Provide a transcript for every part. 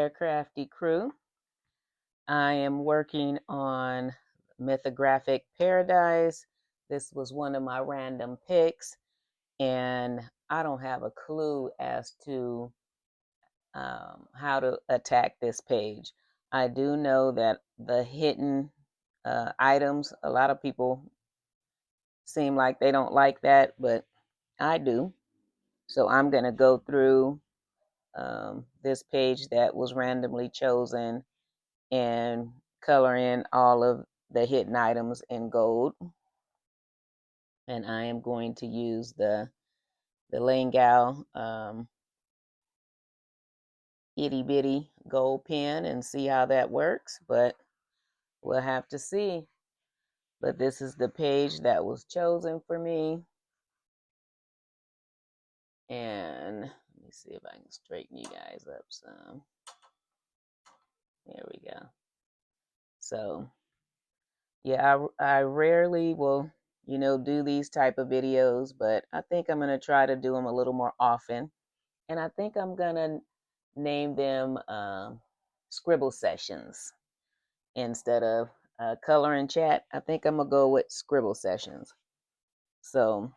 there, crafty crew. I am working on Mythographic Paradise. This was one of my random picks, and I don't have a clue as to how to attack this page. I do know that the hidden items, a lot of people seem like they don't like that, but I do. So I'm going to go through this page that was randomly chosen and color in all of the hidden items in gold. And I am going to use the Langau itty bitty gold pen and see how that works, but we'll have to see. But this is the page that was chosen for me. And let me see if I can straighten you guys up some. There we go. So yeah, I rarely will, do these type of videos, but I think I'm going to try to do them a little more often. And I think I'm going to name them Scribble Sessions instead of Color and Chat. I think I'm going to go with Scribble Sessions. So,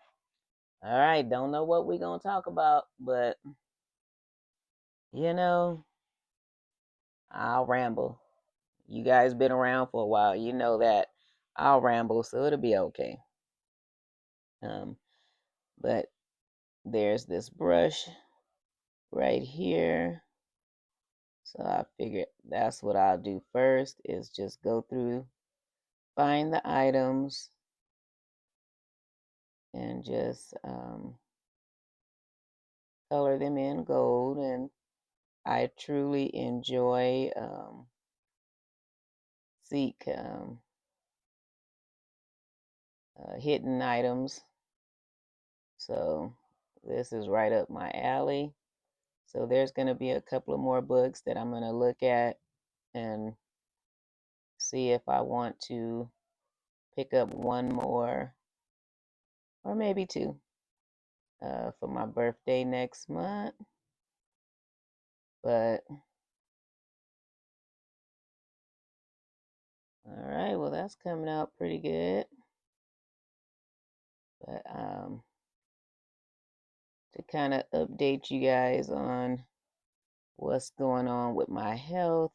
all right, don't know what we're going to talk about, but, I'll ramble. You guys been around for a while. You know that I'll ramble, so it'll be okay. But there's this brush right here. So I figured that's what I'll do first, is just go through, find the items, and just color them in gold. And I truly enjoy seek hidden items. So this is right up my alley. So there's going to be a couple of more books that I'm going to look at and see if I want to pick up one more or maybe two for my birthday next month. But all right, well, that's coming out pretty good. But to kind of update you guys on what's going on with my health,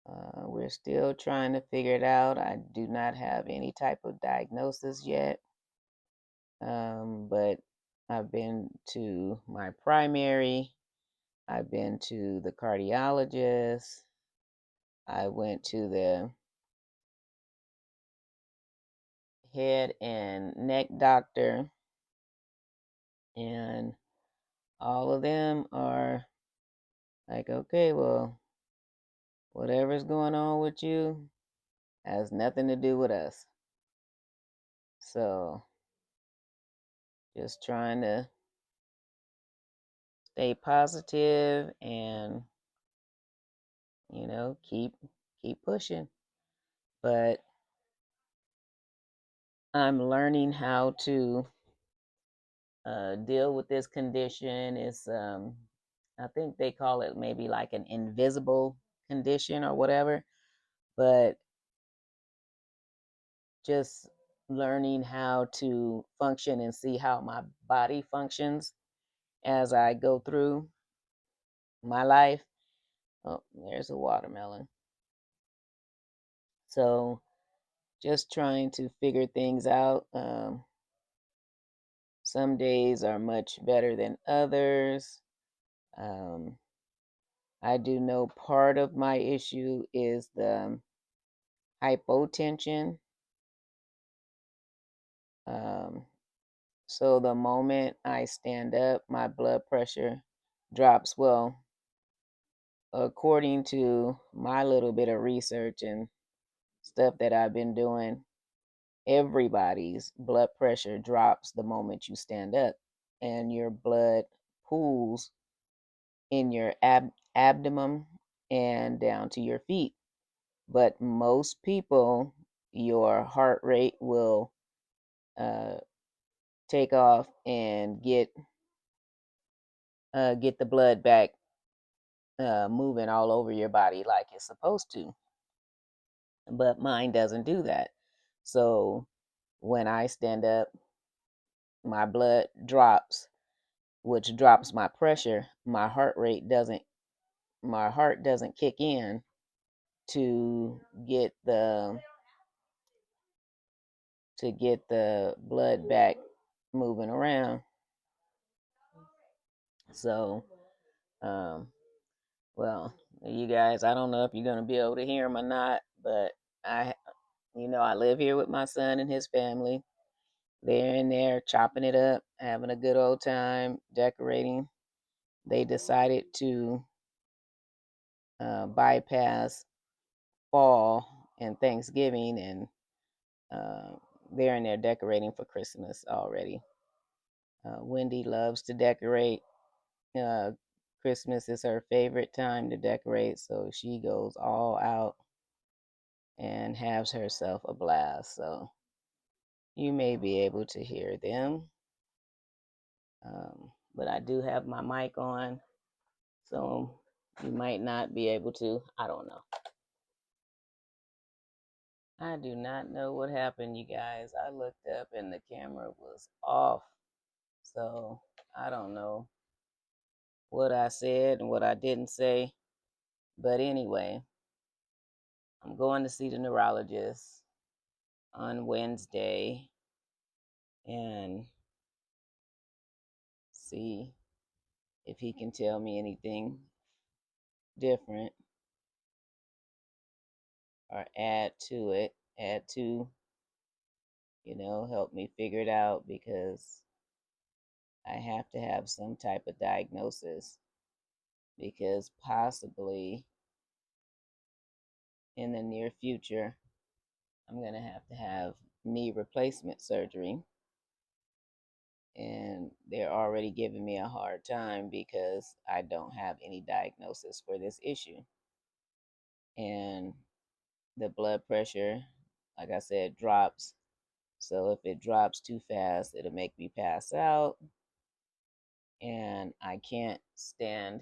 we're still trying to figure it out. I do not have any type of diagnosis yet, but I've been to my primary, I've been to the cardiologist, I went to the head and neck doctor, and all of them are like, okay, well, whatever's going on with you has nothing to do with us. So just trying to stay positive and keep pushing. But I'm learning how to deal with this condition. Is I think they call it maybe like an invisible condition or whatever, but just learning how to function and see how my body functions as I go through my life. Oh, there's a watermelon. So just trying to figure things out. Some days are much better than others. I do know part of my issue is the hypotension. So the moment I stand up, my blood pressure drops. Well, according to my little bit of research and stuff that I've been doing, everybody's blood pressure drops the moment you stand up, and your blood pools in your abdomen and down to your feet. But most people, your heart rate will take off and get the blood back moving all over your body like it's supposed to. But mine doesn't do that. So when I stand up, my blood drops, which drops my pressure. My heart doesn't kick in to get the blood back moving around. So, um, well, you guys, I don't know if you're gonna be able to hear them or not, but I, I live here with my son and his family. They're in there chopping it up, having a good old time, decorating. They decided to bypass fall and Thanksgiving, and uh, they're in there decorating for Christmas already. Wendy loves to decorate. Uh, Christmas is her favorite time to decorate, so she goes all out and has herself a blast. So you may be able to hear them, but I do have my mic on, so you might not be able to. I don't know. I do not know what happened, you guys. I looked up and the camera was off. So I don't know what I said and what I didn't say. But anyway, I'm going to see the neurologist on Wednesday and see if he can tell me anything different or add to, help me figure it out, because I have to have some type of diagnosis, because possibly in the near future, I'm going to have knee replacement surgery. And they're already giving me a hard time because I don't have any diagnosis for this issue. And the blood pressure, like I said, drops. So if it drops too fast, it'll make me pass out. And I cannot stand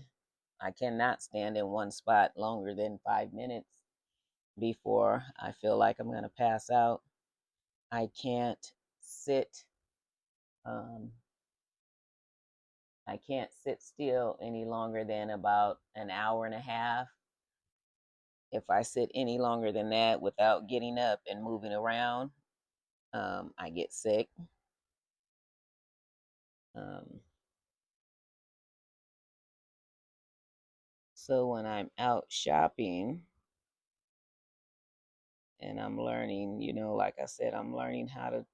in one spot longer than 5 minutes before I feel like I'm going to pass out. I can't sit um, I can't sit still any longer than about an hour and a half. If I sit any longer than that without getting up and moving around, I get sick. Um, so when I'm out shopping and I'm learning, like I said, I'm learning how to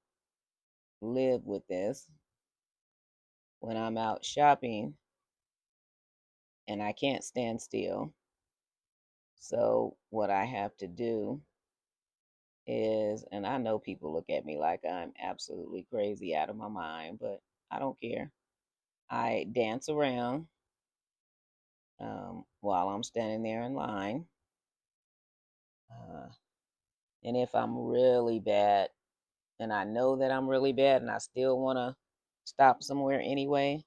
live with this. When I'm out shopping and I can't stand still, so what I have to do is, and I know people look at me like I'm absolutely crazy out of my mind, but I don't care. I dance around while I'm standing there in line. Uh, and if I'm really bad, and I know that I'm really bad, and I still want to stop somewhere anyway,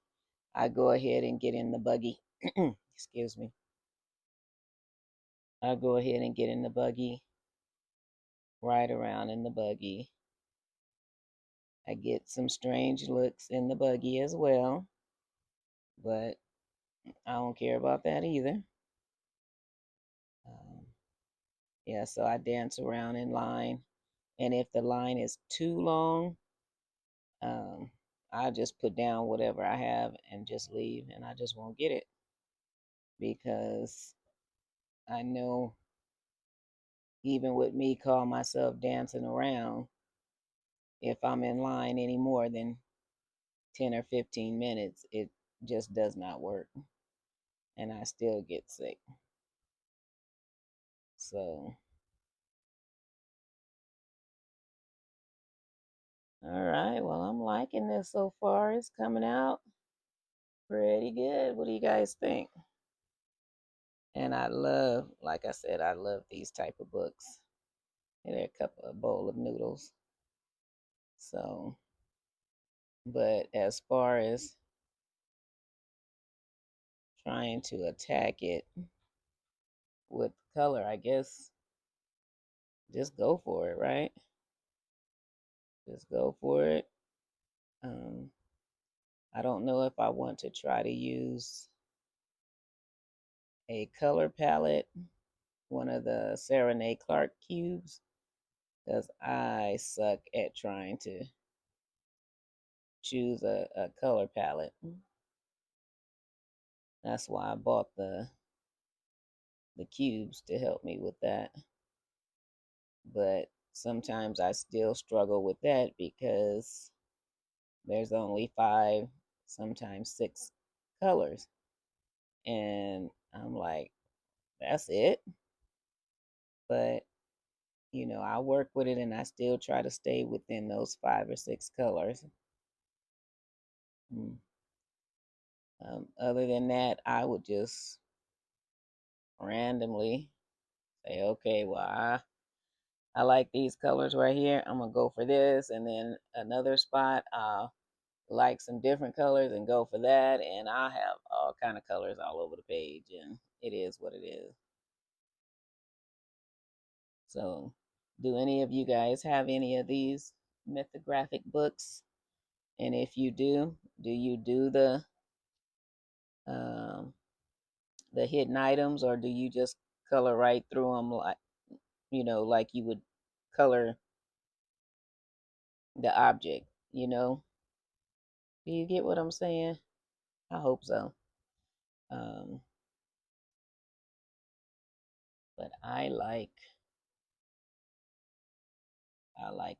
I go ahead and get in the buggy. Excuse me. I go ahead and get in the buggy, ride around in the buggy. I get some strange looks in the buggy as well, but I don't care about that either. Um, yeah, so I dance around in line. And if the line is too long, um, I just put down whatever I have and just leave, and I just won't get it, because I know even with me call myself dancing around, if I'm in line any more than 10 or 15 minutes, it just does not work, and I still get sick. So, all right, well, I'm liking this so far. It's coming out pretty good. What do you guys think? And I love, like I said, I love these type of books. And they're a bowl of noodles. So, but as far as trying to attack it with color, I guess just go for it, right? Just go for it. Um, I don't know if I want to try to use a color palette, one of the Serenade Clark cubes, because I suck at trying to choose a color palette. That's why I bought the cubes to help me with that. But sometimes I still struggle with that because there's only five, sometimes six colors. And I'm like, that's it. But, I work with it and I still try to stay within those five or six colors. Mm. Other than that, I would just randomly say, okay, well, I like these colors right here. I'm gonna go for this, and then another spot, I'll like some different colors and go for that. And I have all kind of colors all over the page, and it is what it is. So, do any of you guys have any of these mythographic books? And if you do you do um, the hidden items, or do you just color right through them like you would color the object? Do you get what I'm saying? I hope so. Um, but I like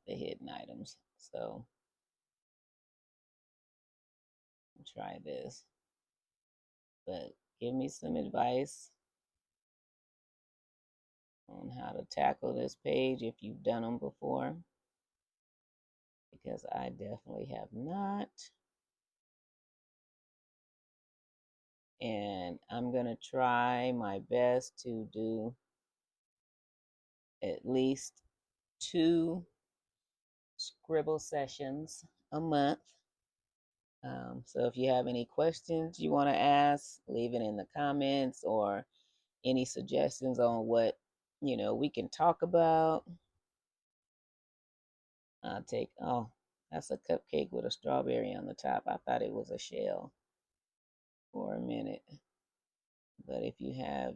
the hidden items. So try this. But give me some advice on how to tackle this page if you've done them before, because I definitely have not. And I'm going to try my best to do at least 2 Scribble sessions a month. So if you have any questions you want to ask, leave it in the comments, or any suggestions on what we can talk about. I'll take, oh, that's a cupcake with a strawberry on the top. I thought it was a shell for a minute. But if you have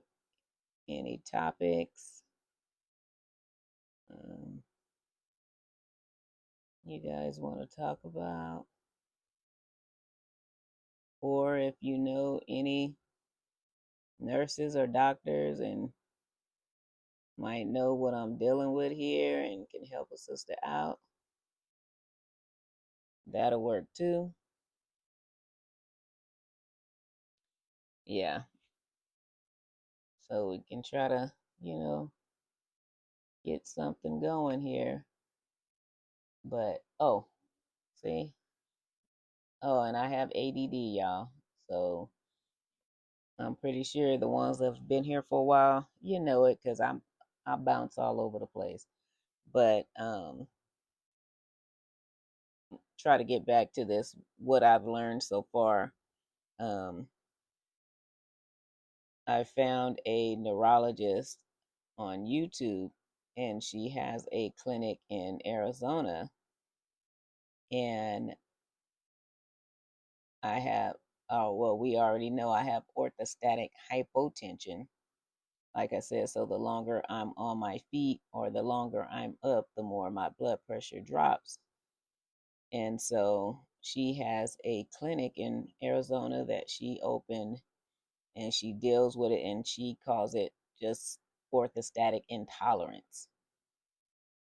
any topics um, you guys want to talk about, or if you know any nurses or doctors and might know what I'm dealing with here and can help a sister out, that'll work too. Yeah. So we can try to, get something going here. But, oh, see? Oh, and I have ADD, y'all. So I'm pretty sure the ones that have been here for a while, you know it, because I bounce all over the place. But try to get back to this, what I've learned so far. Um, I found a neurologist on YouTube, and she has a clinic in Arizona. And I have, oh, well, we already know I have orthostatic hypotension. Like I said, so the longer I'm on my feet or the longer I'm up, the more my blood pressure drops. And so she has a clinic in Arizona that she opened, and she deals with it, and she calls it just orthostatic intolerance.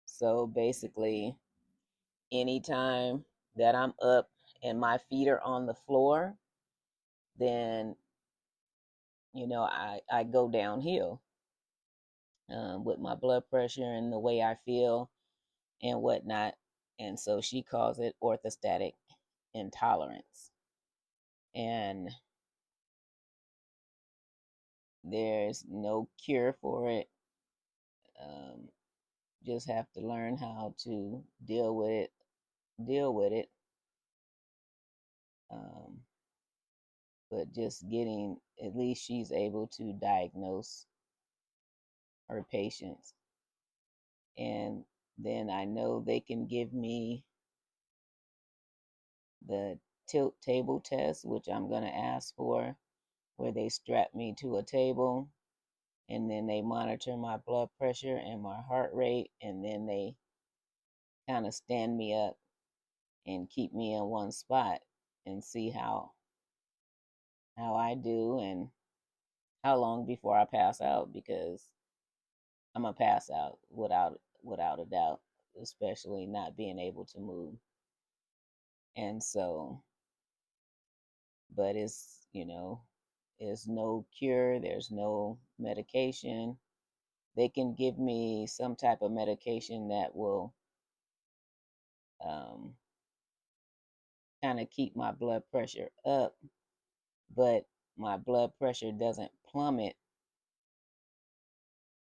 So basically, anytime that I'm up and my feet are on the floor, then I go downhill with my blood pressure and the way I feel and whatnot. And so she calls it orthostatic intolerance. And there's no cure for it. Um, just have to learn how to deal with it. Deal with it. Um, but just getting, at least she's able to diagnose her patients. And then I know they can give me the tilt table test, which I'm going to ask for, where they strap me to a table and then they monitor my blood pressure and my heart rate, and then they kind of stand me up and keep me in one spot and see how I do and how long before I pass out, because I'm gonna pass out without a doubt, especially not being able to move. And so, but it's no cure, there's no medication. They can give me some type of medication that will um, kind of keep my blood pressure up, but my blood pressure doesn't plummet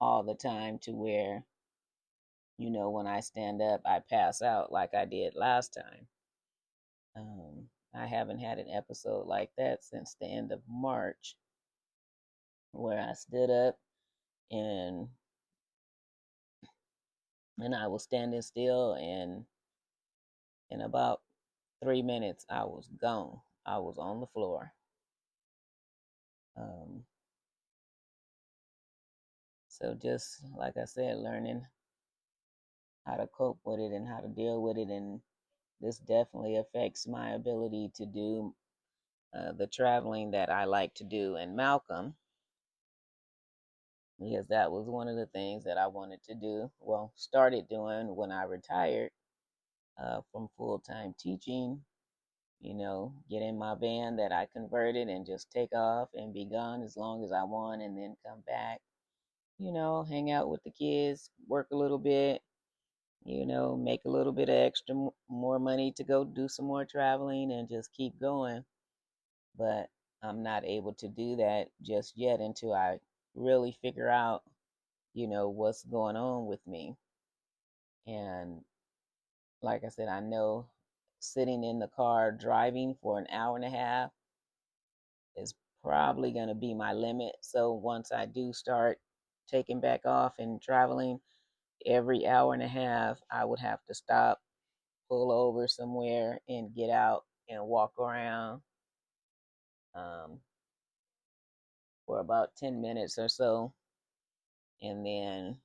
all the time to where, when I stand up, I pass out like I did last time. I haven't had an episode like that since the end of March, where I stood up and I was standing still, and in about 3 minutes I was gone. I was on the floor. Um, so just like I said, learning how to cope with it and how to deal with it, and this definitely affects my ability to do the traveling that I like to do. And Malcolm, because that was one of the things that I wanted to do. Well, started doing when I retired from full time teaching. Get in my van that I converted and just take off and be gone as long as I want, and then come back. Hang out with the kids, work a little bit. Make a little bit of extra more money to go do some more traveling and just keep going. But I'm not able to do that just yet until I really figure out, what's going on with me. And like I said, I know sitting in the car driving for an hour and a half is probably going to be my limit. So once I do start taking back off and traveling, every hour and a half, I would have to stop, pull over somewhere, and get out and walk around um, for about 10 minutes or so, and then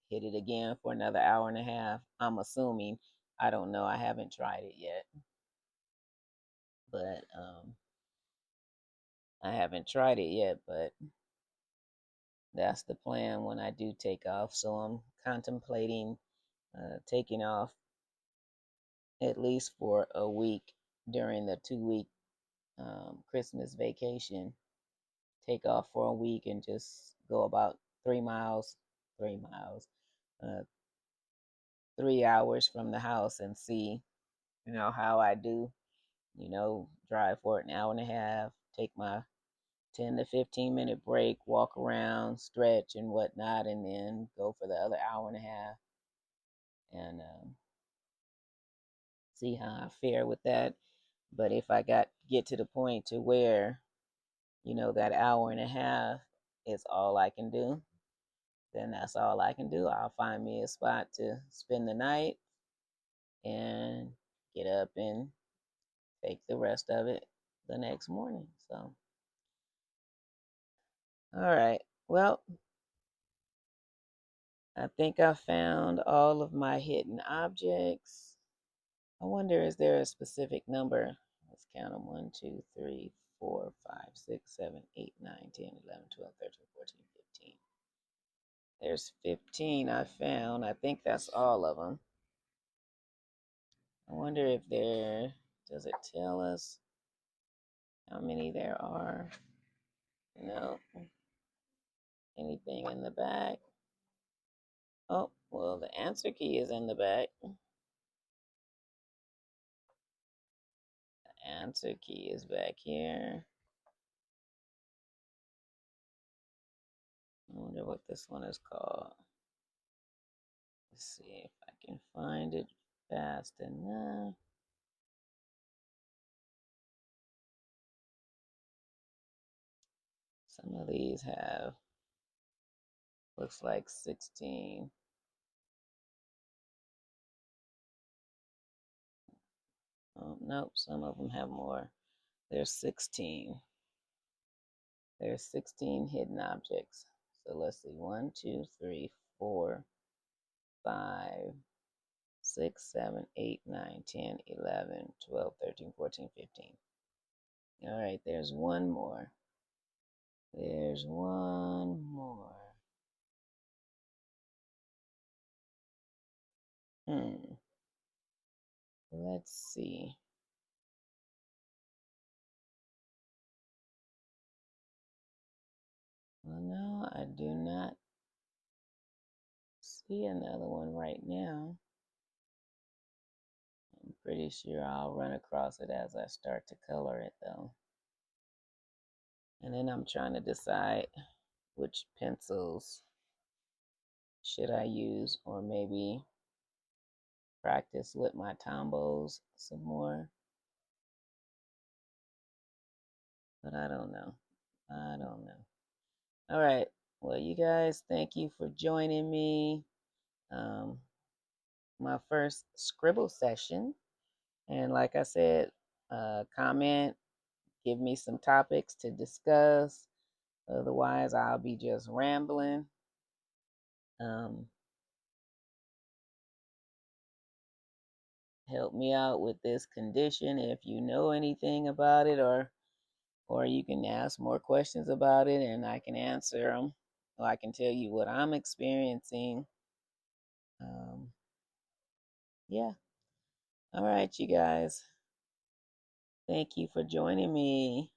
hit it again for another hour and a half. I'm assuming. I don't know. I haven't tried it yet. But I haven't tried it yet, but that's the plan when I do take off. So I'm contemplating taking off at least for a week during the 2 week Christmas vacation. Take off for a week and just go about 3 miles, 3 miles, uh, 3 hours from the house and see, how I do. Drive for an hour and a half, take my 10 to 15-minute break, walk around, stretch and whatnot, and then go for the other hour and a half and see how I fare with that. But if I get to the point to where, that hour and a half is all I can do, then that's all I can do. I'll find me a spot to spend the night and get up and take the rest of it the next morning. So, all right. Well, I think I found all of my hidden objects. I wonder, is there a specific number? Let's count them: 1, 2, 3, 4, 5, 6, 7, 8, 9, 10, 11, 12, 13, 14, 15. There's 15 I found. I think that's all of them. I wonder if does it tell us how many there are? No. Anything in the back? Oh, well, the answer key is in the back. The answer key is back here. I wonder what this one is called. Let's see if I can find it fast enough. Some of these have, looks like 16. Oh, nope, some of them have more. There's 16. There's 16 hidden objects. So let's see, 1, 2, 3, 4, 5, 6, 7, 8, 9, 10, 11, 12, 13, 14, 15. All right, there's one more. There's one more. Let's see. Well, no, I do not see another one right now. I'm pretty sure I'll run across it as I start to color it, though. And then I'm trying to decide which pencils should I use, or maybe practice with my Tombos some more. But I don't know. I don't know. All right. Well, you guys, thank you for joining me. Um, my first Scribble session. And like I said, comment, give me some topics to discuss. Otherwise, I'll be just rambling. Um, help me out with this condition if you know anything about it, or you can ask more questions about it and I can answer them, or I can tell you what I'm experiencing. Yeah. All right, you guys. Thank you for joining me.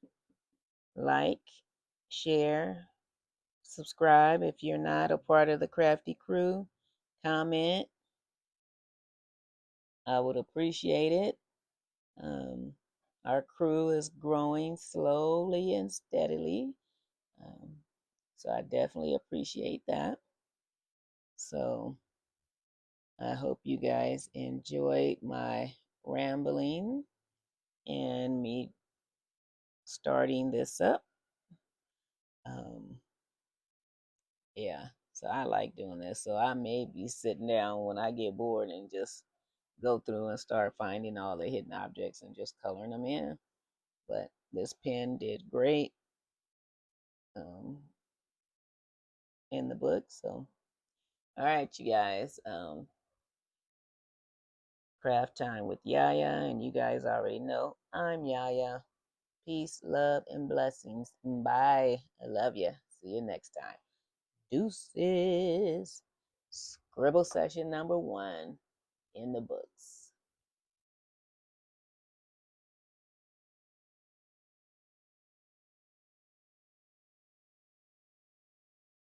Like, share, subscribe if you're not a part of the Crafty Crew. Comment. I would appreciate it. Um, our crew is growing slowly and steadily. Um, so I definitely appreciate that. So I hope you guys enjoyed my rambling and me starting this up. Um, yeah, so I like doing this. So I may be sitting down when I get bored and just go through and start finding all the hidden objects and just coloring them in. But this pen did great um, in the book. So, all right, you guys. Craft time with Yaya, and you guys already know I'm Yaya. Peace, love, and blessings. Bye. I love you. See you next time. Deuces. Scribble session number 1 in the books.